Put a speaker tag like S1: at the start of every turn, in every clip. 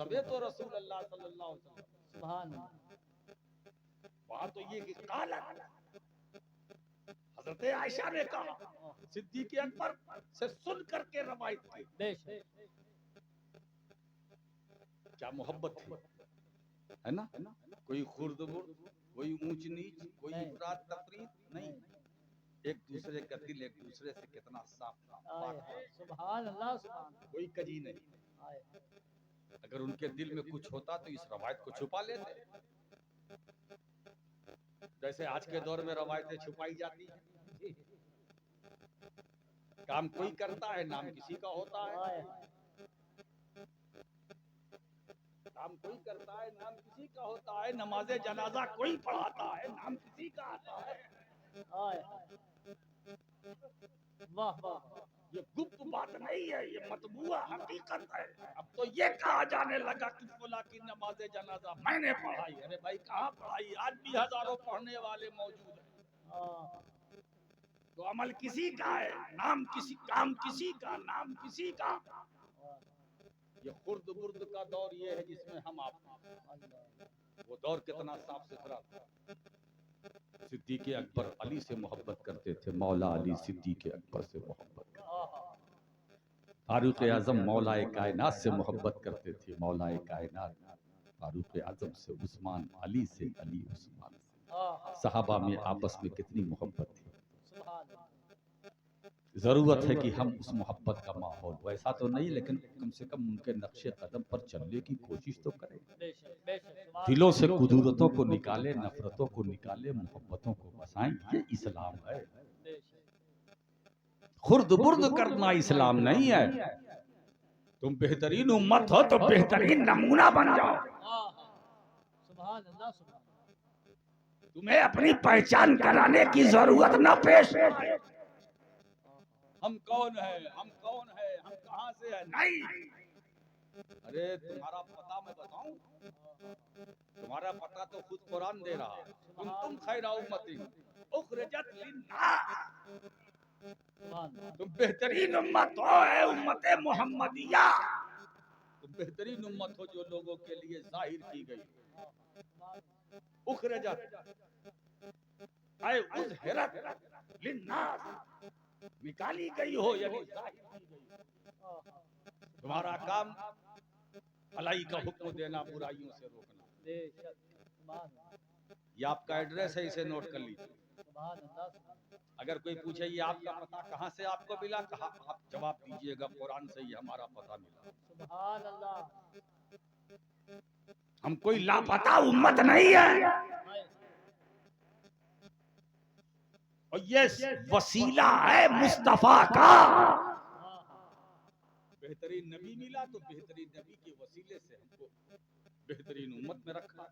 S1: सबे तो रसूल अल्लाह सल्लल्लाहु अलैहि वसल्लम।
S2: सुभान
S1: बात तो ये कि काला हजरत आयशा ने कहा, सिद्दीक अकबर से सुन करके रवायत की।
S2: बेशक
S1: क्या मोहब्बत थी, है ना? कोई खुर्द बुर्द, कोई ऊंच नीच, कोई
S2: नहीं।
S1: इफरात तफरीत नहीं। एक दूसरे का दिल एक दूसरे से कितना साफ था,
S2: आए
S1: पाक था।
S2: सुभान अल्लाह सुभान
S1: कोई कजी नहीं।
S2: आए
S1: अगर उनके दिल में कुछ होता तो इस रवायत को छुपा लेते, जैसे आज के दौर में रवायतें छुपाई जाती हैं।
S2: जी
S1: काम कोई करता है, नाम किसी का होता है।
S2: आए
S1: काम कोई करता है, नाम किसी का होता है। नमाजे जनाजा कोई पढ़ाता है, नाम किसी का आता है।
S2: आए वाह वाह वाह।
S1: ये गुप्त बात नहीं है, ये मतबूआ हकीकत है। अब तो ये कहा जाने लगा कि फुला की नमाजे जनाजा मैंने पढ़ाई। अरे भाई कहाँ पढ़ाई, आज भी हजारों पढ़ने वाले मौजूद हैं।
S2: हाँ,
S1: तो अमल किसी का है, नाम किसी, काम किसी का, नाम किसी का। ये खुर्द बुर्द का दौर ये है जिसमें हम आप, वो दौर कितना साफ सुथरा था। सिद्दीक अकबर अली से मोहब्बत करते थे, मौला अली सिद्दीक अकबर से मोहब्बत करते। फारूक आजम मौला कायनात से मोहब्बत करते थे, मौला कायनात फारूक आजम से, उस्मान अली से, अली उस्मान से। सहाबा में आपस में कितनी मोहब्बत थी। जरूरत है कि हम उस मोहब्बत का माहौल, वैसा तो नहीं लेकिन कम से कम उनके नक्शे कदम पर चलने की कोशिश तो करें। दिलों से कुदूरतों को निकाले, नफरतों को निकाले, मोहब्बतों को बसाएं। ये इस्लाम है। खुर्द बुर्द करना इस्लाम नहीं है। तुम बेहतरीन उम्मत हो तो बेहतरीन नमूना बन जाओ।
S2: सुभान अल्लाह सुभान।
S1: तुम्हें अपनी पहचान कराने की जरूरत न पेश। हम कौन है, हम कौन है, हम कहां से है, नहीं। अरे तुम्हारा पता मैं बताऊं, तुम्हारा पता तो खुद कुरान दे रहा है। तुम खैरा उम्मतिन उखरिजत लिन्नास। तुम बेहतरीन उम्मत हो, है उम्मत मोहम्मदिया। तुम बेहतरीन उम्मत हो जो लोगों के लिए जाहिर की गई। उखरिजत आए उज़हिरत लिन्नास, निकाली गई हो यानी जाहिर की गई। तुम्हारा काम भलाई का हुक्म देना, बुराइयों से रोकना। ये आपका एड्रेस है, इसे नोट कर लीजिए। अगर कोई पूछे ये आपका पता कहाँ से आपको मिला, कहा आप जवाब दीजिएगा कुरान से ही हमारा पता मिला।
S2: सुभान अल्लाह।
S1: हम कोई लापता उम्मत नहीं है। और ये वसीला है मुस्तफा का। बेहतरीन नबी मिला तो बेहतरीन नबी के वसीले से हमको बेहतरीन उम्मत में रखा।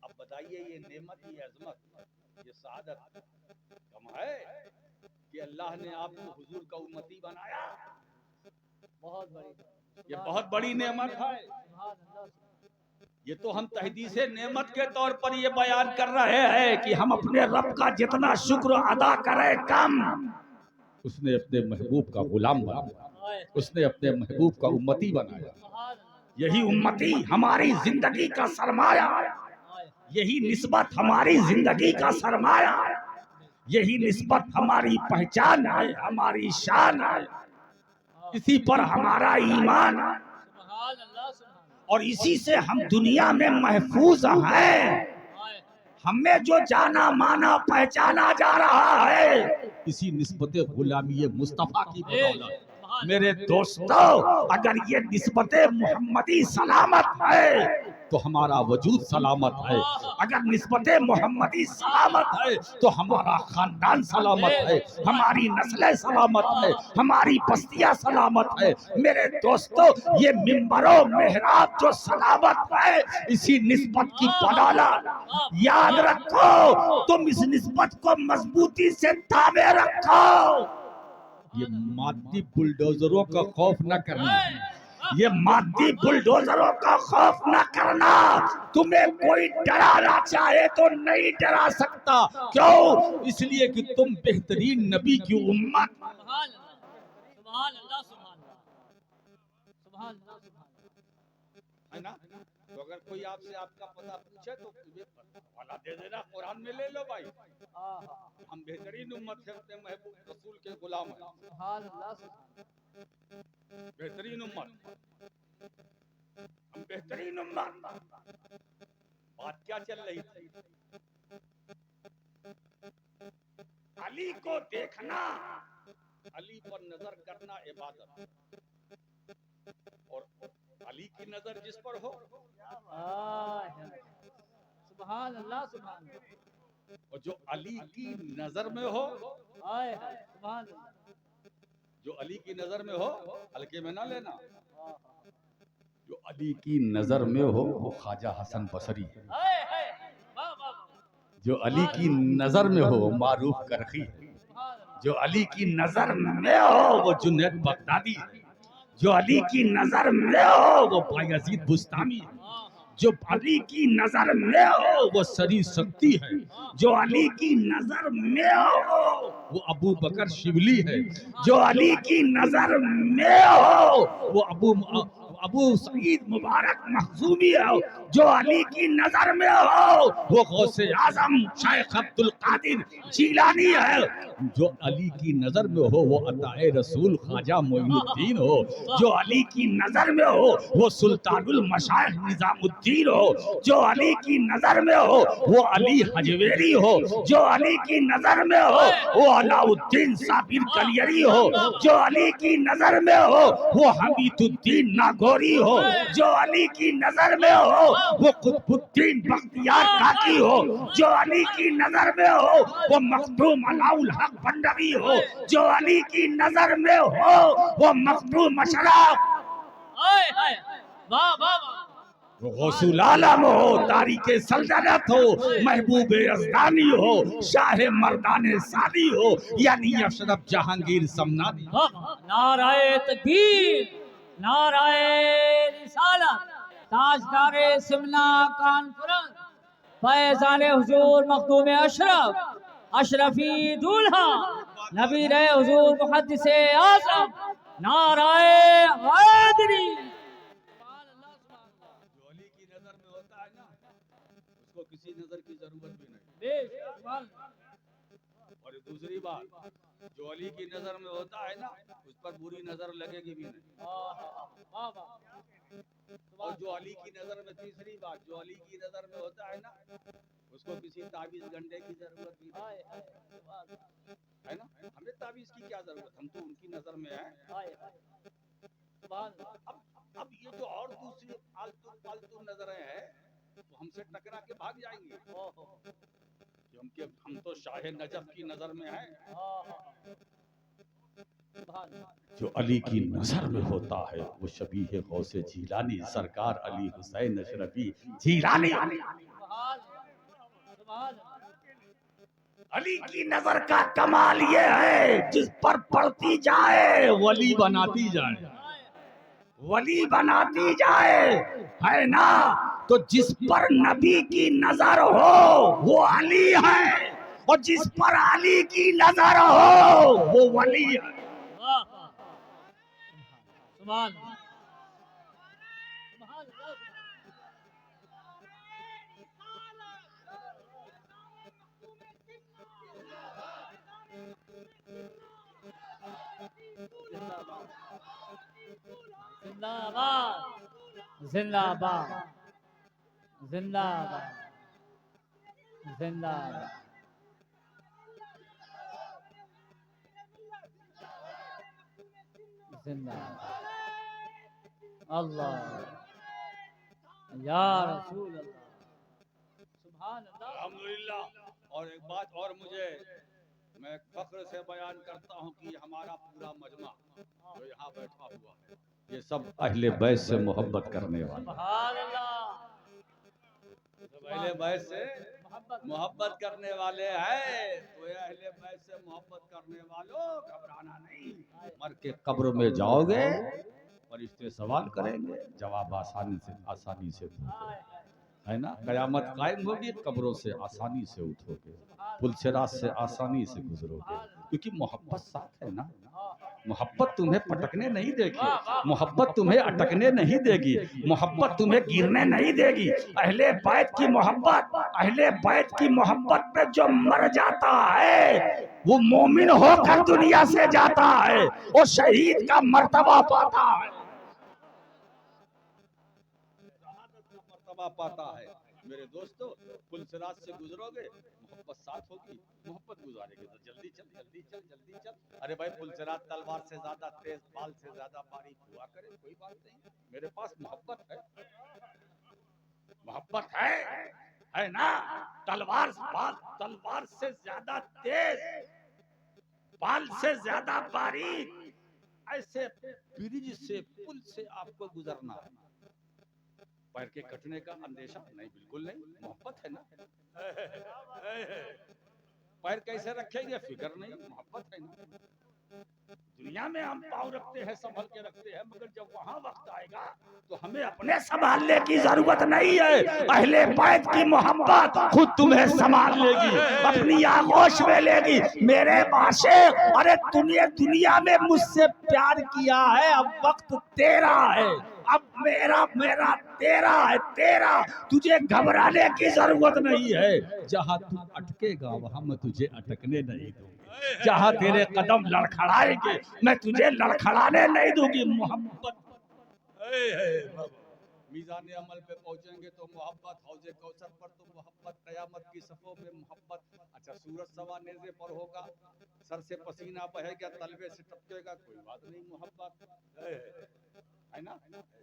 S1: अब बताइए ये नेमत, ये अजमत, ये सादत कम है कि अल्लाह ने आपको हुजूर का उम्मती बनाया।
S2: बहुत बड़ी,
S1: ये बहुत बड़ी नेमत है। ये तो हम तहदीसे नेमत के तौर पर ये बयान कर रहे हैं कि हम अपने रब का जितना शुक्र अदा करें कम। उसने अपने महबूब का गुलाम बनाया, उसने अपने महबूब का उम्मती बनाया। यही उम्मती हमारी जिंदगी का सरमाया, यही निस्बत हमारी जिंदगी का सरमाया, यही निस्बत हमारी पहचान है, हमारी शान है। इसी पर हमारा ईमान है और इसी से हम दुनिया में महफूज हैं। हमें जो जाना माना पहचाना जा रहा है, इसी निस्बत गुलामी मुस्तफा की बदौलत। मेरे दोस्तों, अगर ये निस्बत मोहम्मदी सलामत है तो हमारा वजूद सलामत है। अगर निस्बत मोहम्मदी सलामत है तो हमारा खानदान सलामत है, हमारी नस्लें सलामत है, हमारी बस्तियां सलामत है। मेरे दोस्तों, ये मिंबरों मेहराब जो सलामत है, इसी निस्बत की बदौलत। याद रखो, तुम इस निस्बत को मजबूती से थामे रखो। ये मादी बुलडोजरों का खौफ न करना, ये मादी बुलडोजरों का खौफ न करना। तुम्हें कोई डराना चाहे तो नहीं डरा सकता। क्यों? इसलिए कि तुम बेहतरीन नबी की उम्मत।
S2: सुभान अल्लाह सुभान
S1: है ना। तो अगर कोई आपसे आपका पता पूछे तो वाला दे देना, कुरान में ले लो भाई।
S2: अल्लाह।
S1: हम बेहतरीन उम्मत है, अपने महबूब रसूल के गुलाम हैं।
S2: सुभान अल्लाह सुभान
S1: बेहतरीन उम्मत, हम बेहतरीन उम्मत। बात क्या चल रही थी? अली को देखना, अली पर नजर करना इबादत, और अली की नजर जिस पर हो,
S2: सुभान अल्लाह सुभान
S1: और जो अली की नजर में हो,
S2: हाय हाय सुभान अल्लाह।
S1: जो अली की नजर में हो, हल्के में ना लेना।
S2: हाँ,
S1: जो अली की नजर में हो वो ख्वाजा हसन बसरी है।
S2: हाय हाय वाह वाह वाह।
S1: जो अली की नजर में हो मारूफ करखी है।
S2: सुभान अल्लाह।
S1: जो अली की नजर में हो वो जुनैद बगदादी है। जो अली की नजर में हो वो बायजीद बुस्तामी है। जो अली की नजर में हो वो सरी शक्ति है। जो अली की नजर में हो वो अबू बकर शिबली है। जो अली की नजर में हो वो अबू सईद मुबारक मखजूमी है। जो अली की नजर में हो वो गौसे आजम शेख अब्दुल कादिर जीलानी है। जो अली की नजर में हो वो अताए रसूल ख्वाजा मोइनुद्दीन हो। जो अली की नजर में हो वो सुल्तानुल मशाइख निजामुद्दीन हो। जो अली की नजर में हो वो अली हजवेरी हो। जो अली की नजर में हो वो अलाउद्दीन साबिर कलियरी हो। जो अली की नजर में हो वो हमीदुद्दीन नागौरी हो। जो अली की नजर में हो वो कुतुबुद्दीन बख्तियार काकी हो। जो अली की नजर में हो वो मखदूम अलाउल हक बंदवी हो। जो अली की नजर में हो वो मखदूम अशरफ
S2: हाय हाय वाह वाह वाह।
S1: गौसुल आलम हो, तारीके सल्तनत हो, महबूब अज़दानी हो, शाह मर्दाने सादी हो, यानी अशरफ जहांगीर समनानी।
S2: नाराए तकबीर, नाराए रिसालत, ताजदारे सिमना कॉन्फ्रेंस, फैजान हुजूर मखदूम अशरफ, अशरफी दूल्हा, नबी रहे हुजूर मुहद्दिसे आज़म, नाराए हैदरी।
S1: जो अली की नजर में होता है ना उसको किसी नजर की जरूरत भी नहीं।
S2: बेशक।
S1: और दूसरी बात, जो अली की नजर में होता है ना उस पर बुरी नजर लगेगी भी नहीं। और जो अली की नजर में, तीसरी बात, जो अली की नजर में होता है ना उसको किसी ताबीज गंडे की जरूरत भी नहीं है ना। हमें ताबीज की क्या जरूरत, हम तो उनकी नजर में हैं। अब ये जो और दूसरी फालतू फालतू नजरें हैं तो हमसे टकरा के भाग जाएंगी क्योंकि हम तो शाह नजफ की नजर में हैं। जो अली की नजर में होता है वो शबीह गौसे जीलानी सरकार अली हुसैन अशरफी जीलानी। अली की नजर का कमाल ये है जिस पर पड़ती जाए वली बनाती जाए, वली बनाती जाए, है ना। तो जिस पर नबी की नजर हो वो अली है, और जिस पर अली की नजर हो वो वली है।
S2: सुभान जिंदाबाद जिंदाबाद जिंदाबाद जिंदाबाद। जिंदाबाद अल्लाह या रसूल अल्लाह सुभान अल्लाह।
S1: अल्हम्दुलिल्लाह। और एक बात और मैं फख्र से बयान करता हूँ कि हमारा पूरा मजमा जो यहाँ बैठा हुआ है ये सब अहले बैत से मोहब्बत करने वाले,
S2: सुभान अल्लाह
S1: अहले बैत से मोहब्बत करने वाले हैं। तो ये अहले बैत से मोहब्बत करने वालों घबराना नहीं, मर के कब्र में जाओगे फरिश्ते सवाल करेंगे, जवाब आसानी से दोगे, है ना। कयामत कायम होगी, कब्रों से आसानी से उठोगे, पुलसिरात से आसानी से गुजरोगे, क्योंकि मोहब्बत साथ है ना। मोहब्बत तुम्हें पटकने नहीं देगी,
S2: वाह, वाह।
S1: मोहब्बत तुम्हें अटकने नहीं देगी, मोहब्बत तुम्हें गिरने नहीं देगी। अहले बैत की मोहब्बत, अहले बैत की मोहब्बत पे जो मर जाता है वो मोमिन होकर दुनिया से जाता है, वो शहीद का मर्तबा पाता है, शहादत का मर्तबा पाता है। मेरे दोस्तों, पुलसिरात से गुजरोगे मोहब्बत साथ होगी, मोहब्बत गुजारेगे तो जल्दी चल जल्दी चल जल्दी चल। अरे भाई, पुलसिरात तलवार से ज्यादा तेज, बाल से ज्यादा बारीक हुआ करे, कोई बात नहीं, मेरे पास मोहब्बत है, मोहब्बत है ना। तलवार से ज्यादा तेज, बाल से ज्यादा बारीक, ऐसे ब्रिज से, पुल से आपको गुजरना है। पैर के कटने का अंदेशा नहीं, बिल्कुल नहीं, मोहब्बत है ना। पैर कैसे रखेंगे, फिक्र नहीं, मोहब्बत है ना। दुनिया में हम पाँव रखते हैं, संभल के रखते हैं, मगर जब वहां वक्त आएगा तो हमें अपने संभालने की जरूरत नहीं है। अहले बैत की मोहब्बत खुद तुम्हें संभाल लेगी, अपनी आगोश में लेगी। मेरे आशिक, अरे तूने दुनिया में मुझसे प्यार किया है, अब वक्त तेरा है, अब मेरा मेरा तेरा है, तेरा। तुझे घबराने की जरूरत नहीं है। जहां तू अटकेगा वहां मैं तुझे अटकने नहीं दूंगा, जहां तेरे कदम लड़खड़ाएंगे मैं तुझे लड़खड़ाने नहीं दूंगी। मोहब्बत मीज़ान अमल पे पहुंचेंगे तो मोहब्बत, हौजे कौसर पर तो मोहब्बत, कयामत की सफों में मोहब्बत। अच्छा, सूरज सवा नेज़े पर होगा, सर से पसीना बहेगा, तलवे से टपकेगा, कोई बात नहीं, मोहब्बत है ना।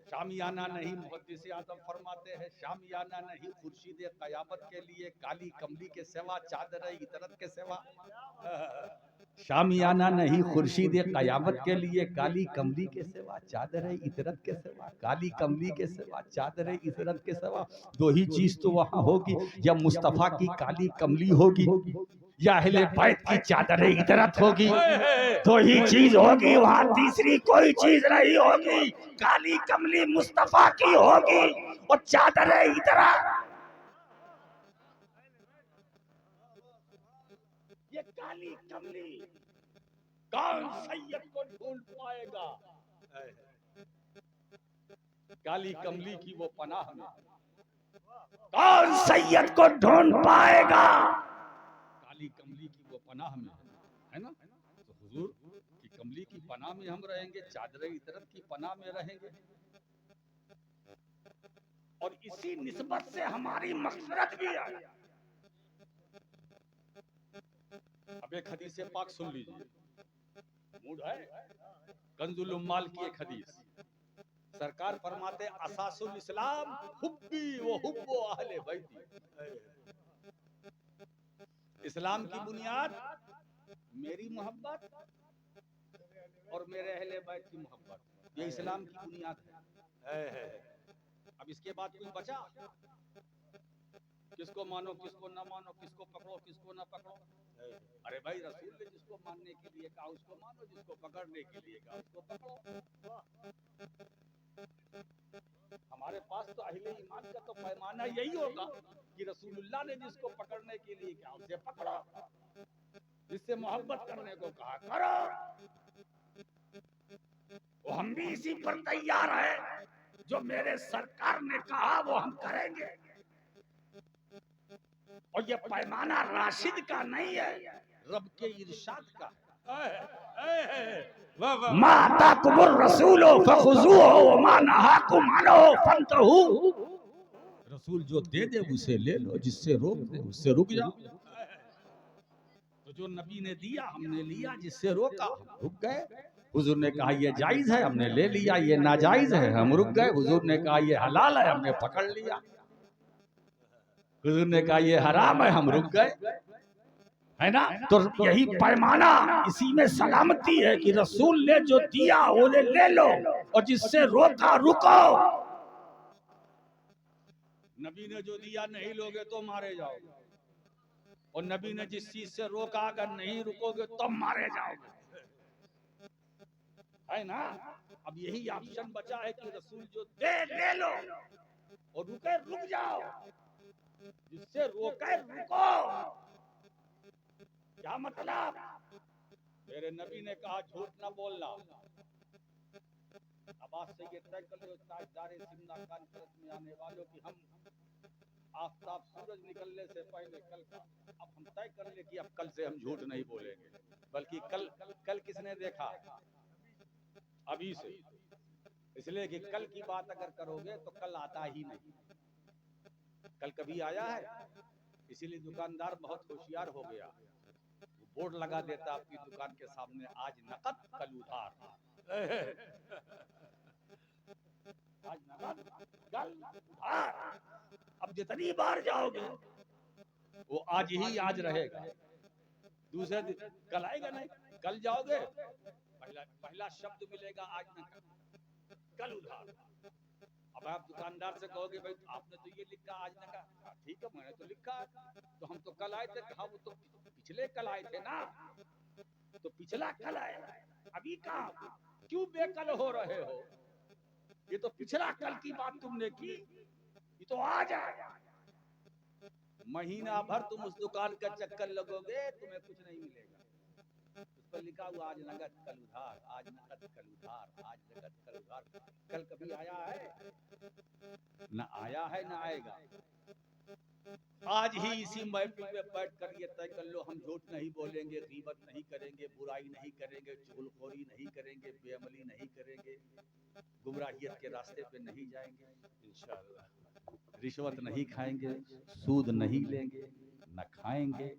S1: शामियाना नहीं, मुहद्दिस आज़म फरमाते हैं, शामियाना नहीं खुर्शीद क़यामत के लिए, काली कमली के सिवा, चादर इतरत के सिवा। शामियाना नहीं खुर्शीद क़यामत के लिए, काली कमली के सिवा, चादर इतरत के सिवा, काली कमली के सिवा, चादर इतरत के सिवा। दो ही चीज तो वहां होगी, या मुस्तफा की काली कमली होगी, या अहले बैत की चादर इतरत होगी। दो ही चीज होगी वहां, तीसरी कोई चीज नहीं होगी। काली कमली मुस्तफा की होगी और चादर इतरत। ये काली कमली कौन सैयद को ढूंढ पाएगा? काली कमली की वो पनाह में कौन सैयद को ढूंढ पाएगा? काली कमली की वो पनाह में, है ना। तो हुजूर की कमली की पनाह में हम रहेंगे, चादर इतरत की पनाह में रहेंगे, और इसी निस्बत से हमारी मग़फ़िरत भी है। अब एक हदीस पाक सुन लीजिए, मूड है, कंजुल उम्माल की एक हदीस। सरकार फरमाते, असासुल इस्लाम हुब्बी व हुब्बु अहले बैती। इस्लाम की बुनियाद मेरी मोहब्बत और मेरे अहले बैत की मोहब्बत, ये इस्लाम की बुनियाद है। अब इसके बाद कुछ बचा? किसको मानो, किसको न मानो, किसको पकड़ो, किसको न पकड़ो। अरे भाई, रसूल ने जिसको मानने के लिए कहा उसको मानो, जिसको पकड़ने के लिए कहा उसको पकड़ो। हमारे पास तो अहले ईमान का तो पैमाना यही होगा कि रसूलुल्लाह ने जिसको पकड़ने के लिए कहा उसे पकड़ो, जिससे मोहब्बत करने को कहा करो। वो हम भी इसी पर तैयार है, जो मेरे सरकार ने कहा वो हम करेंगे। और ये पैमाना राशिद का नहीं है, रब के इरशाद का है। माता कुमुर रसूलो फखुज़ूहु व मा नहाकुम अन्हु फंतहू। रसूल जो दे दे उसे ले लो, जिससे रोक दे उससे रुक जाओ। तो जो नबी ने दिया हमने लिया, जिससे रोका हम रुक गए। हुजूर ने कहा ये जायज है, हमने ले लिया, ये नाजायज है, हम रुक गए। हुजूर ने कहा ये हलाल है, हमने पकड़ लिया। हुजूर ने कहा ये हराम है, हम रुक गए, है ना। तो यही पैमाना, इसी में सलामती है कि रसूल ने जो दिया वो ले लो, और जिससे रोका रुको। नबी ने जो दिया नहीं लोगे तो मारे जाओगे, और नबी ने जिस चीज से रोका अगर नहीं रुकोगे तो मारे जाओगे, है ना। अब यही ऑप्शन बचा है कि रसूल जो दे ले लो, और रुके रुक जाओ, जिससे रोके रुको। क्या मतलब? मेरे नबी ने कहा झूठ न बोलना। अब आज से ये तय कर लो ताजदारे सिमना कॉन्फ्रेंस में आने वालों की हम आफताब सूरज निकलने से पहले कल का अब हम तय कर ले कि अब कल से हम झूठ नहीं बोलेंगे, बल्कि कल कल किसने देखा? अभी से। इसलिए कि कल की बात अगर करोगे तो कल आता ही नहीं। कल कभी आया है? इसीलिए दुकानदार बहुत होशियार हो गया, बोर्ड लगा देता अपनी दुकान के सामने, आज नकद कल उधार। आज नकद कल उधार। अब जितनी बार जाओगे वो आज ही आज रहेगा, दूसरे दिन कल आएगा नहीं। कल जाओगे पहला शब्द मिलेगा आज नकद कल उधार। अब आप दुकानदार से कहोगे भाई आपने तो ये लिखा आज नकद, ठीक है मैंने तो लिखा, तो हम तो कल आए थे। कहा वो तो पिछले कल आए थे ना, तो पिछला कल आए, अभी कहा क्यों बेकल हो रहे हो? ये तो पिछला कल की बात तुमने की, ये तो आज है। महीना भर तुम उस दुकान का चक्कर लगोगे, तुम्हें कुछ नहीं मिलेगा। उस पर लिखा हुआ आज नगद कल उधार, आज नगद कल उधार, आज नगद कल उधार। कल कभी आया है? न आया है न आएगा। आज ही इसी महफिल में बैठ कर ये तय कर लो हम झूठ नहीं बोलेंगे, गीबत नहीं करेंगे, बुराई नहीं करेंगे, चुगलखोरी नहीं करेंगे, बेअमली नहीं करेंगे, गुमराहियत के रास्ते पे नहीं जाएंगे इंशाअल्लाह, रिश्वत नहीं खाएंगे, सूद नहीं लेंगे, न खाएंगे।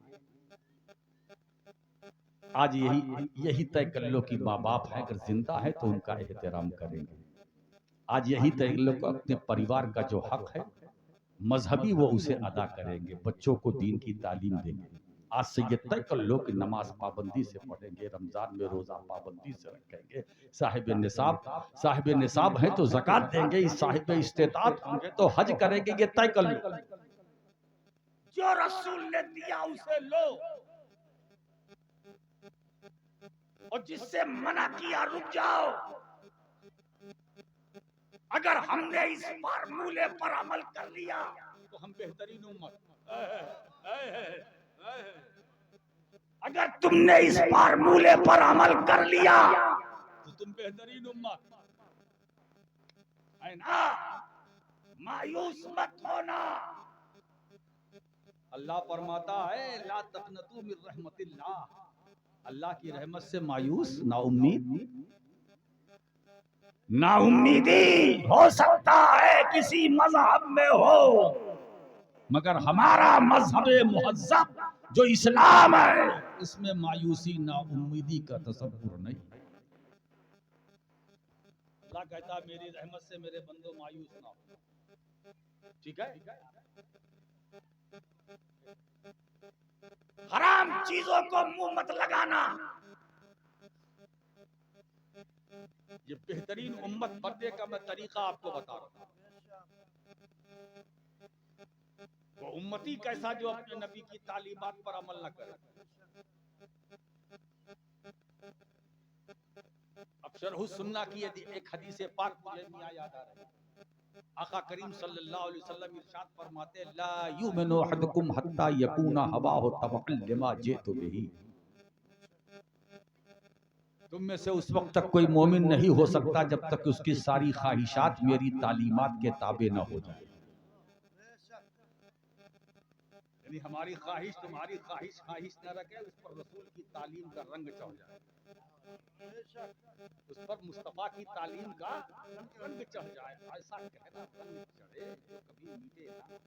S1: आज यही तय कर लो कि माँ बाप है अगर जिंदा है तो उनका एहतराम करेंगे। आज यही तय कर लो कि अपने परिवार का जो हक है मजहबी वो उसे अदा करेंगे, बच्चों को दीन की तालीम देंगे। आज से ये तय कर लो कि नमाज पाबंदी से पढ़ेंगे, रमजान में रोजा पाबंदी से रखेंगे, साहिब निसाब है तो ज़कात देंगे, साहिब इस्तेताअत होंगे तो हज करेंगे। ये तय कर लो, जो रसूल ने दिया उसे लो, और जिससे मना किया रुक जाओ। अगर हमने इस फार्मूले पर अमल कर लिया तो हम बेहतरीन उम्मत। अगर तुमने इस फार्मूले पर अमल कर लिया तो तुम बेहतरीन उम्मत है ना। मायूस मत होना। अल्लाह फरमाता है ला तक़नतू मिन रहमतिल्लाह, अल्लाह की रहमत से मायूस नाउम्मीदी हो सकता है किसी मजहब में हो, मगर हमारा मजहब मुहज्जब जो इस्लाम है इसमें मायूसी नाउम्मीदी का तसव्वुर नहीं। अल्लाह कहता है मेरी रहमत से मेरे बंदो मायूस ना हो, ठीक है। हराम चीजों को मुंह मत लगाना। ये बेहतरीन उम्मत बनने का मैं तरीका आपको बता रहा हूं। वो उम्मती कैसा जो अपने नबी की तालीमात पर अमल न करे। अब शरह सुन्ना की एक हदीस पाक मुझे मियां याद आ रही है। आका करीम सल्लल्लाहु अलैहि वसल्लम इरशाद फरमाते ला युमिनु अहदुकुम हत्ता यकूना हवाहु तबअन लिमा जितु बिही। तुम में से उस वक्त तक कोई मोमिन नहीं हो सकता जब तक उसकी सारी ख्वाहिशात मेरी तालीमात के ताबे न हो जाए। यानी हमारी ख्वाहिश तुम्हारी ख्वाहिश न रखे, उस पर रसूल की तालीम का रंग चढ़ जाए, उस पर मुस्तफा की तालीम का रंग चढ़ जाए। ऐसा कहना रंग चढ़े जो कभी मिटे ना,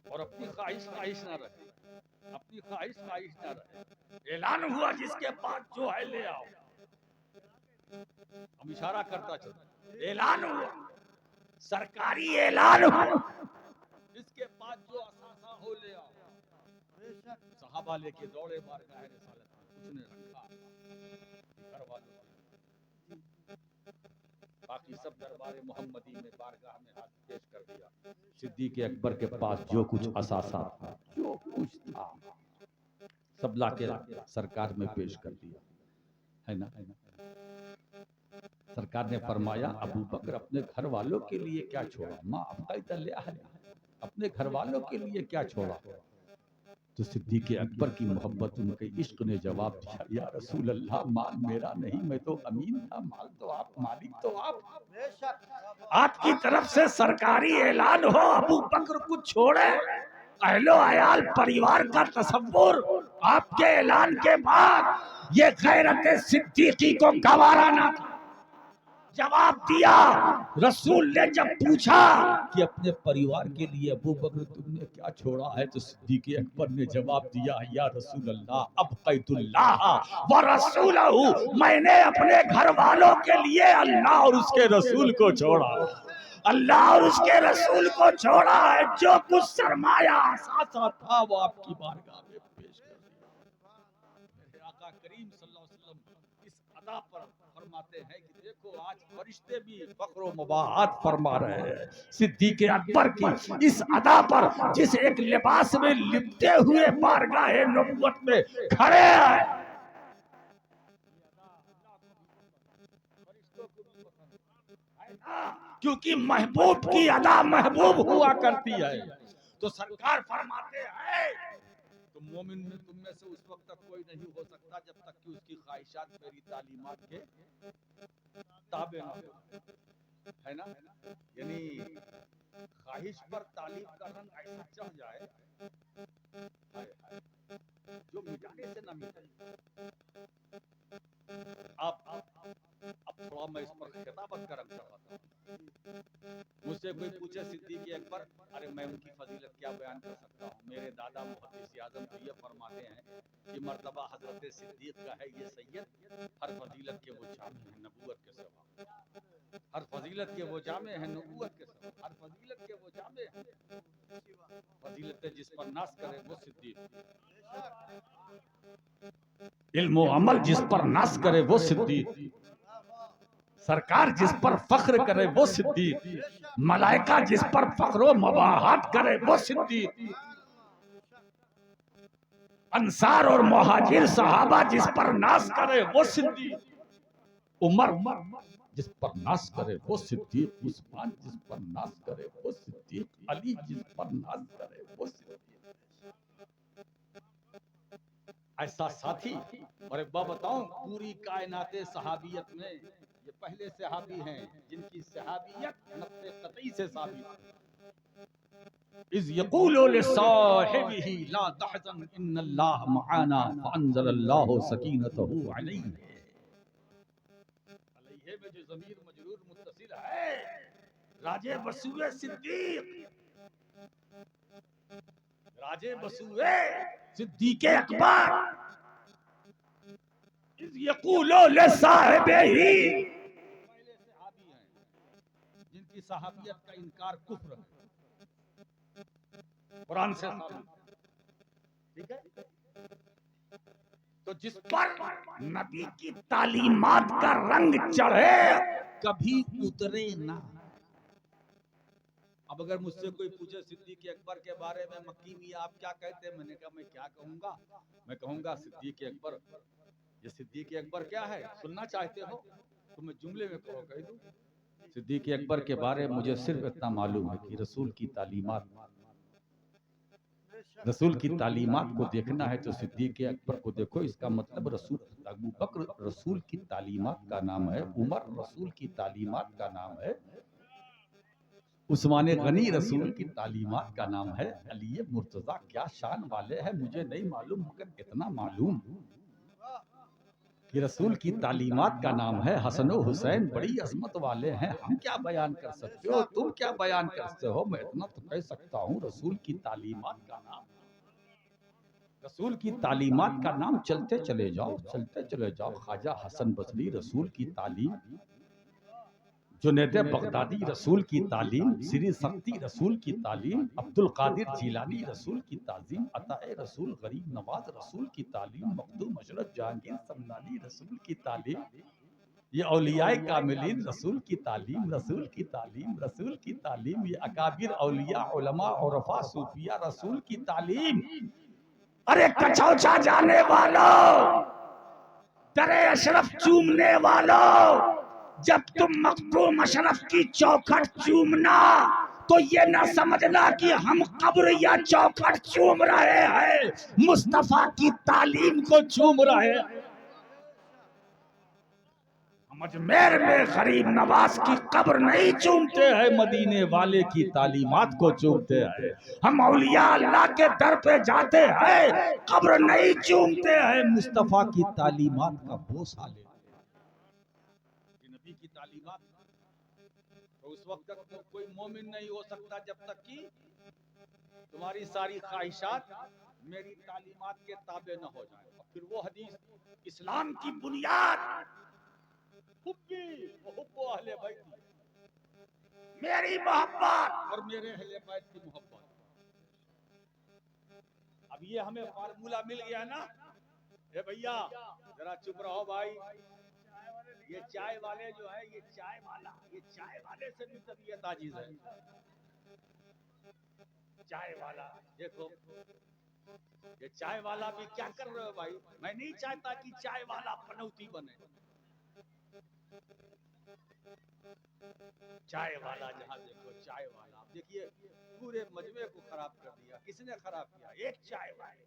S1: और अपनी ख्वाहिश ना रहे, अपनी ख्वाहिश ना रहे। ऐलान हुआ जिसके पास जो है ले आओ। हम इशारा करता चलो, ऐलान हुआ, सरकारी ऐलान हुआ, जिसके पास जो असासा हो ले आओ। सहाबा लेके दौड़े बारगाह रिसालत में, उसने रखा घर वालों की, बाकी सब दरबार मोहम्मदी में बारगाह में हाथ पेश कर दिया। सिद्दीक अकबर के पास जो कुछ असासा था, जो कुछ था, सब लाके सरकार में पेश कर दिया, है ना। सरकार ने फरमाया अबू बकर अपने घर वालों के लिए क्या छोड़ा, माँ अपने घर वालों के लिए क्या छोड़ा। तो सिद्दीक़ अकबर की मोहब्बत, उनके इश्क ने जवाब दिया, या रसूल अल्लाह, माल मेरा नहीं, मैं तो अमीन था, माल तो आप, मालिक तो आप। आपकी तरफ से सरकारी ऐलान हो, अबू बकर को छोड़े, अहलो अयाल परिवार का तसव्वुर आपके ऐलान के बाद ये गैरत सिद्दीकी को गवारा ना था। जवाब दिया। रसूल ने जब पूछा कि अपने परिवार के लिए अबू बकर तुमने क्या छोड़ा है, तो सिद्दीक़ अकबर ने जवाब दिया, या रसूल अल्लाह, अबक़ैतुल्लाह व रसूलहू, मैंने अपने घर वालों के लिए अल्लाह और उसके रसूल को छोड़ा, अल्लाह और उसके रसूल को छोड़ा है। जो कुछ सरमाया असासा था वो आपकी बारगाह में पेश कर दिया। मेरे आका करीम सल्लल्लाहु अलैहि वसल्लम इस अदा पर फरमाते हैं कि देखो आज फरिश्ते भी फख्र व मुबाहत फरमा रहे हैं सिद्दीक़ अकबर की इस अदा पर, जिस एक लिबास में लिपटे हुए बारगाह नबूवत में खड़े हैं। क्योंकि महबूब की अदा महबूब हुआ करती है। तो सरकार फरमाते हैं, तो मोमिन में तुम में से उस वक्त तक कोई नहीं हो सकता जब तक कि उसकी ख्वाहिशात मेरी तालीमात के ताबे ना हो, है ना। यानी ख्वाहिश पर तालीम का रंग ऐसा चढ़ जाए जो मिटाने से ना मिटे। अब थोड़ा मैं इस पर खिताबत का रंग चढ़ाता हूँ। मुझसे कोई पूछे सिद्दीक़ अकबर, अरे मैं उनकी फजीलत क्या बयान कर सकता हूँ। मेरे दादा मुहद्दिस आज़म तो ये फरमाते हैं कि मर्तबा हजरत सिद्दीक़ का है ये सैयद, हर फजीलत के वो जामे हैं नबूवत के सिवा, हर फजीलत के वो जामे हैं नबूवत के सिवा, हर फजीलत के वो जामे हैं। फजीलत जिस पर नाश करे वो सिद्दीक़, इल्म व अमल जिस पर नाश करे वो सिद्दीक़, सरकार जिस पर फख्र करे वो सिद्दीक़, मलाइका जिस पर फख्र व मबाहत करे वो सिद्दीक़, अंसार और मुहाजिर सहाबा जिस पर नाश करे वो सिद्दीक़, उमर जिस पर नाश करे वो सिद्दीक़, उस्मान जिस पर नाश करे वो सिद्दीक़, अली जिस पर नाश करे वो सिद्दीक़। ऐसा साथी। और एक बात बताऊं, पूरी कायनाते सहाबियत में ये पहले सहाबी हैं जिनकी सहाबियत नक्शे कतई से साबित है। इज़ यक़ूलु लिसाहिबिही ला तहज़न इन्नल्लाह मआना फ़अंज़लल्लाहु सकीनतहु अलैहि। अलैहि में जो ज़मीर मजरूर मुत्तसिल है, राजे बसूए सिद्दीक़, राजे बसूए सिद्दीक़ अकबर, इज़ यक़ूलु लिसाहिबिही, पहले सहाबी हैं जिनकी सहाबियत का इनकार कुफ्र है, कुरान से साबित, ठीक है। तो जिस पर नबी की तालीमात का रंग चढ़े कभी उतरे ना। अब अगर मुझसे कोई पूछे सिद्दीक़ अकबर के बारे में, मक्की मियां आप क्या कहते हैं, मैंने कहा मैं क्या कहूंगा, मैं कहूंगा सिद्दीक़ अकबर। ये सिद्दीक़ अकबर क्या है सुनना चाहते हो तो मैं जुमले में कहो कह दूं। सिद्दीक़ अकबर के बारे में मुझे सिर्फ इतना मालूम है कि रसूल की तालीमात, रसूल की तालीमात को देखना है तो सिद्दीक़ अकबर को देखो। इसका मतलब रसूल, अबू बकर रसूल की तालीमात का नाम है, उमर रसूल की तालीमात का नाम है, उस्मान गनी रसूल की तालीमात का नाम है, अली मुर्तज़ा क्या शान वाले हैं मुझे नहीं मालूम, मगर इतना मालूम कि रसूल की तालीमात का नाम है, हसन और हुसैन बड़ी अजमत वाले हैं। हम क्या बयान कर सकते हो, तुम क्या बयान करते हो, मैं इतना तो कह सकता हूँ रसूल की तालीमात का नाम, रसूल की तालीमात का नाम चलते चले जाओ, चलते चले जाओ। ख्वाजा हसन बसरी रसूल की तालीम, जुनैद बगदादी रसूल की तालीम, श्री शक्ति रसूल की तालीम, अब्दुल कादिर जिलानी रसूल की ताज़ीम, अताए रसूल गरीब नवाज रसूल की तालीम, मखदूम अशरफ जहांगीर समदानी रसूल की तालीम, ये औलियाए कामिलीन रसूल की तालीम, रसूल की तालीम, रसूल की तालीम, ये अकाबिर औलिया उलमा औरफा सूफिया रसूल की तालीम। अरे कचौचा जाने वालों, दरे अशरफ चूमने वालों, जब तुम मखदूम अशरफ की चौखट चूमना तो ये ना समझना कि हम कब्र या चौखट चूम रहे हैं, मुस्तफा की तालीम को चूम रहे हैं। हम अजमेर में गरीब नवाज की कब्र नहीं चूमते हैं, मदीने वाले की तालीमात को चूमते हैं। हम औलिया अल्लाह के दर पे जाते हैं, कब्र नहीं चूमते हैं, मुस्तफा की तालीमात का बोसा लेते हैं। नबी की तालीमात तो उस वक्त तक तो कोई मोमिन नहीं हो सकता जब तक कि तुम्हारी सारी ख्वाहिशात मेरी तालीमात के ताबे न हो जाए। और फिर वो हदीस, इस्लाम की बुनियाद हुब्बी व हुब्बु अहले बैती, मेरी मोहब्बत और मेरे अहले बैत की मोहब्बत। अब ये हमें फार्मूला मिल गया ना। ए भैया जरा चुप रहो भाई, ये चाय वाले जो है, ये चाय वाले से भी तबीयत आजीज है। चाय वाला देखो, ये चाय वाला भी क्या कर रहे हो भाई? मैं नहीं चाहता कि चाय वाला पनौती बने। चाय वाला जहाँ देखो चाय वाला, देखिए पूरे मजमे को खराब कर दिया। किसने खराब किया? एक चाय वाले,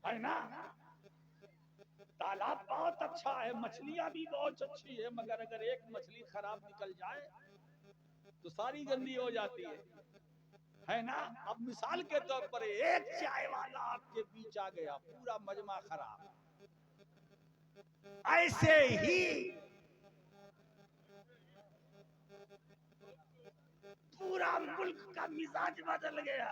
S1: है ना। तालाब बहुत अच्छा है, मछलियां भी बहुत अच्छी है, मगर अगर एक मछली खराब निकल जाए तो सारी गंदी हो जाती है ना। अब मिसाल के तौर पर एक चाय वाला आपके बीच आ गया, पूरा मजमा खराब। ऐसे ही पूरा मुल्क का मिजाज बदल गया।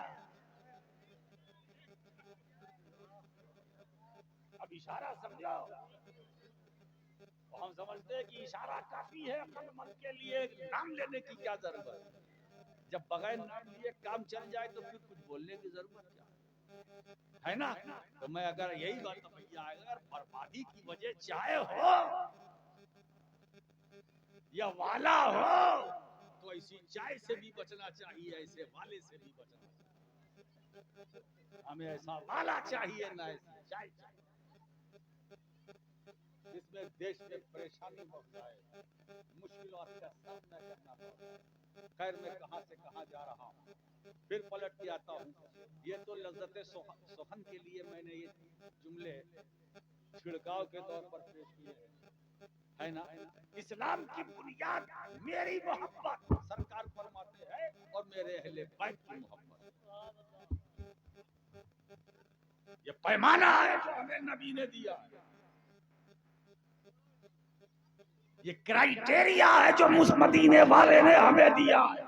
S1: अब इशारा समझो, हम समझते हैं कि इशारा काफी है अक्लमंद के लिए, नाम लेने की क्या जरूरत है। जब बगैर नाम लिए काम चल जाए तो फिर कुछ बोलने की जरूरत क्या है ना। तो मैं अगर यही बात, भैया अगर बर्बादी की वजह चाय हो या वाला हो तो ऐसी चाय से भी बचना चाहिए, ऐसे वाले से भी बचना चाहिए। हमें ऐसा वाला चाहिए ना ऐसी चाय चाहिए जिसमें देश में परेशानी हो जाए, मुश्किलों का सामना करना पड़े। खैर मैं कहां से कहां जा रहा हूं, फिर पलट के आता हूं। ये तो लज्जत सुखन के लिए मैंने ये जुमले छिड़काव के तौर पर पेश किए है ना। इस्लाम की बुनियाद मेरी मोहब्बत, सरकार फरमाते हैं, और मेरे अहले बैत की मोहब्बत। ये पैमाना है जो हमें नबी ने दिया है, ये क्राइटेरिया है जो मदीने वाले ने हमें दिया है।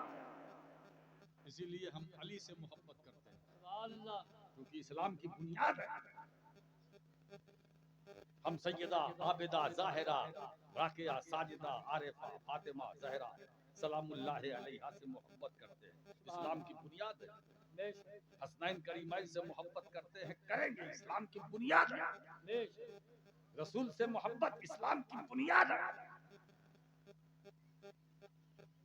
S1: इसीलिए हम अली से मोहब्बत करते हैं, क्योंकि इस्लाम की बुनियाद है। हम सैयदा, आबिदा, जाहिरा, राकिया, साजिदा, आरिफा, फातिमा, जहरा सलामुल्लाह अलैहा से मोहब्बत करते हैं। इस्लाम की बुनियाद है। हसनैन करीमैन से मोहब्बत करते हैं, करेंगे, इस्लाम की बुनियाद है। रसूल से मोहब्बत इस्लाम की बुनियाद है।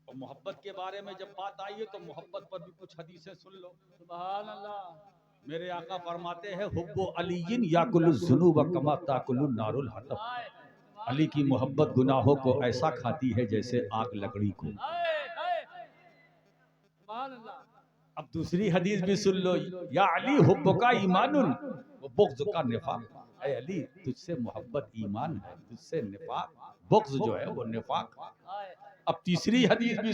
S1: और मोहब्बत के बारे में जब बात आई है तो मोहब्बत पर भी कुछ हदीसें सुन लो। सुभान अल्लाह। मेरे आका फरमाते हैं, हुब्बु अलीयिन याकुलु ज़ुनूब कमा ताकुलु नारुल हतब। अली की मोहब्बत गुनाहों को ऐसा खाती है जैसे आग लकड़ी को। अब दूसरी हदीस भी सुन लो, या अली हुब्बुका ईमानुन व बुग़्ज़ का निफाक। ऐ अली तुझसे मोहब्बत ईमान है, तुझसे निफाक बुग़्ज़ जो है वो निफाक। अब तीसरी हदीस भी